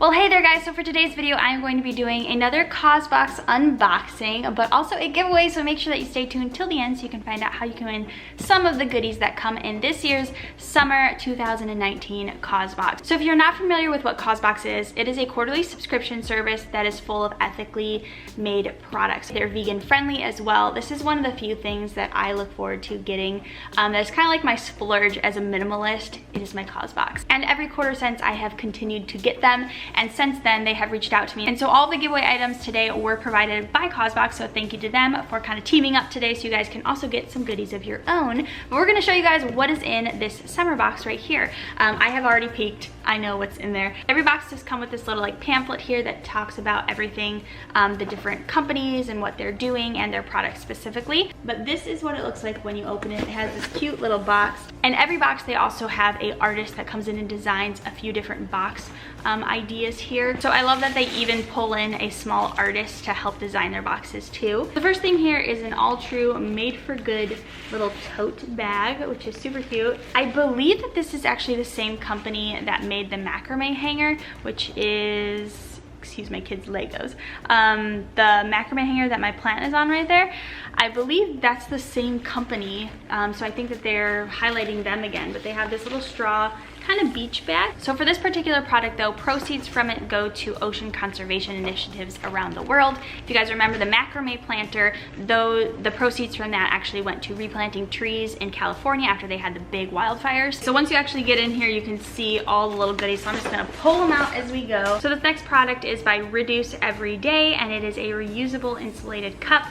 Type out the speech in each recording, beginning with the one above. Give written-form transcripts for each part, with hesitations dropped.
Well, hey there guys, so for today's video, I'm going to be doing another Causebox unboxing, but also a giveaway, so make sure that you stay tuned till the end so you can find out how you can win some of the goodies that come in this year's summer 2019 Causebox. So if you're not familiar with what Causebox is, it is a quarterly subscription service that is full of ethically made products. They're vegan friendly as well. This is one of the few things that I look forward to getting that's kind of like my splurge as a minimalist. It is my Causebox. And every quarter since, I have continued to get them, and since then they have reached out to me. And so all the giveaway items today were provided by Causebox, so thank you to them for kind of teaming up today so you guys can also get some goodies of your own. But we're gonna show you guys what is in this summer box right here. I have already peeked. I know what's in there. Every box does come with this little like pamphlet here that talks about everything, the different companies and what they're doing and their products specifically. But this is what it looks like when you open it. It has this cute little box. And every box they also have a artist that comes in and designs a few different box ideas here. So I love that they even pull in a small artist to help design their boxes too. The first thing here is an all true made for good little tote bag, which is super cute. I believe that this is actually the same company that made the macrame hanger, which is, excuse my kids' Legos, the macrame hanger that my plant is on right there. I believe that's the same company, so I think that they're highlighting them again. But they have this little straw kind of beach bag. So for this particular product though, proceeds from it go to ocean conservation initiatives around the world. If you guys remember the macrame planter, though, the proceeds from that actually went to replanting trees in California after they had the big wildfires. So once you actually get in here, you can see all the little goodies. So I'm just gonna pull them out as we go. So this next product is by Reduce Every Day, and it is a reusable insulated cup.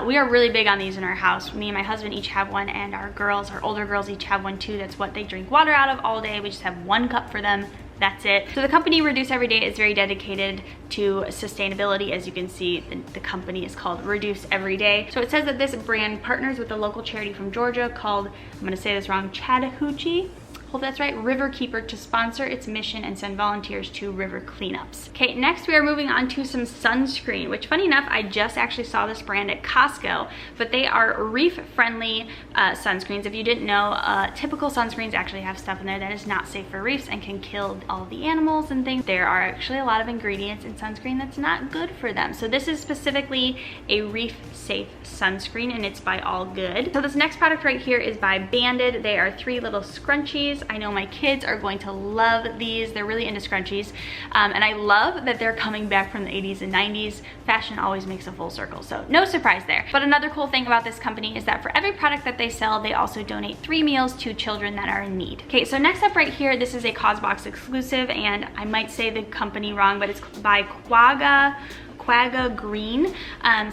We are really big on these in our house. Me and my husband each have one, and our older girls each have one too. That's what they drink water out of all day. We just have one cup for them. That's it. So the company Reduce Every Day is very dedicated to sustainability. As you can see, the company is called Reduce Every Day. So it says that this brand partners with a local charity from Georgia called, I'm gonna say this wrong, Chattahoochee, hope that's right, Riverkeeper, to sponsor its mission and send volunteers to river cleanups. Okay, next we are moving on to some sunscreen, which funny enough, I just actually saw this brand at Costco, but they are reef-friendly sunscreens. If you didn't know, typical sunscreens actually have stuff in there that is not safe for reefs and can kill all the animals and things. There are actually a lot of ingredients in sunscreen that's not good for them. So this is specifically a reef-safe sunscreen, and it's by All Good. So this next product right here is by Banded. They are 3 little scrunchies. I know my kids are going to love these. They're really into scrunchies. And I love that they're coming back from the 80s and 90s. Fashion always makes a full circle, so no surprise there. But another cool thing about this company is that for every product that they sell, they also donate 3 meals to children that are in need. Okay, so next up right here, this is a Causebox exclusive, and I might say the company wrong, but it's by Quagga Green.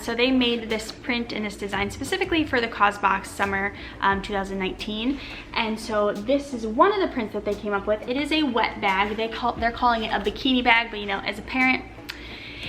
So they made this print and this design specifically for the Causebox summer 2019. And so this is one of the prints that they came up with. It is a wet bag. They're calling it a bikini bag, but you know, as a parent,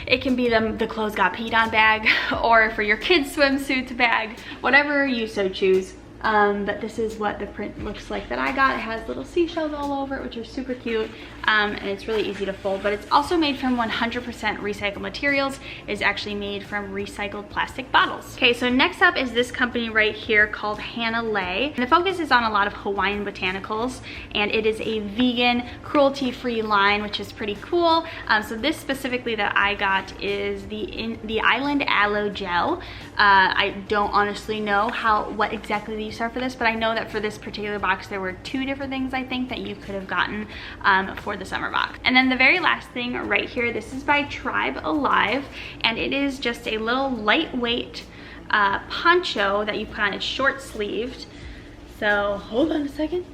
it can be the clothes got peed on bag, or for your kids' swimsuits bag, whatever you so choose. But this is what the print looks like that I got. It has little seashells all over it, which are super cute, and it's really easy to fold. But it's also made from 100% recycled materials. It's actually made from recycled plastic bottles. Okay, so next up is this company right here called Hannah Lay. And the focus is on a lot of Hawaiian botanicals, and it is a vegan, cruelty-free line, which is pretty cool. So this specifically that I got is the Island Aloe Gel. I don't honestly know what exactly the are for this, but I know that for this particular box there were 2 different things I think that you could have gotten for the summer box. And then the very last thing right here, this is by Tribe Alive, and it is just a little lightweight poncho that you put on. It's short sleeved, so hold on a second.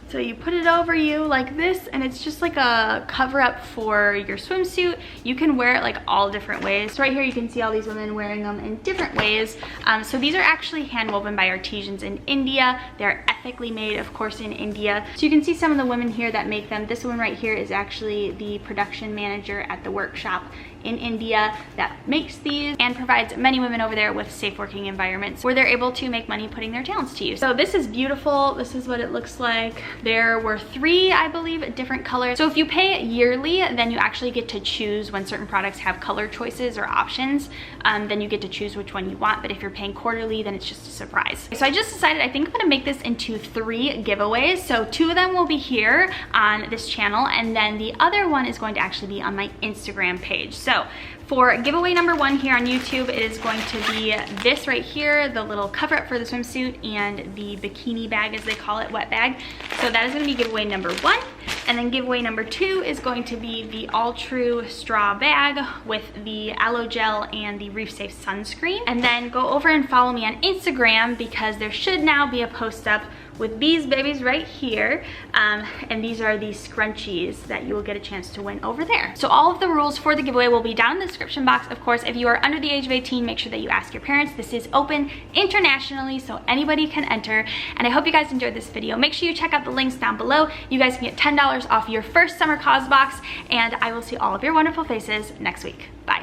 So you put it over you like this, and it's just like a cover up for your swimsuit. You can wear it like all different ways. So right here you can see all these women wearing them in different ways. So these are actually hand woven by artisans in India. They're ethically made, of course, in India. So you can see some of the women here that make them. This one right here is actually the production manager at the workshop in India that makes these and provides many women over there with safe working environments where they're able to make money putting their talents to use. So this is beautiful. This is what it looks like. There were 3, I believe, different colors. So if you pay yearly, then you actually get to choose when certain products have color choices or options. Then you get to choose which one you want. But if you're paying quarterly, then it's just a surprise. So I just decided I think I'm gonna make this into 3 giveaways. So 2 of them will be here on this channel, and then the other one is going to actually be on my Instagram page. So for giveaway number 1 here on YouTube, it is going to be this right here, the little cover up for the swimsuit and the bikini bag, as they call it, wet bag. So that is gonna be giveaway number 1. And then giveaway number 2 is going to be the All True straw bag with the aloe gel and the Reef Safe sunscreen. And then go over and follow me on Instagram, because there should now be a post up with these babies right here. And these are the scrunchies that you will get a chance to win over there. So all of the rules for the giveaway will be down in the description box. Of course, if you are under the age of 18, make sure that you ask your parents. This is open internationally, so anybody can enter. And I hope you guys enjoyed this video. Make sure you check out the links down below. You guys can get $10 off your first summer Causebox, and I will see all of your wonderful faces next week. Bye.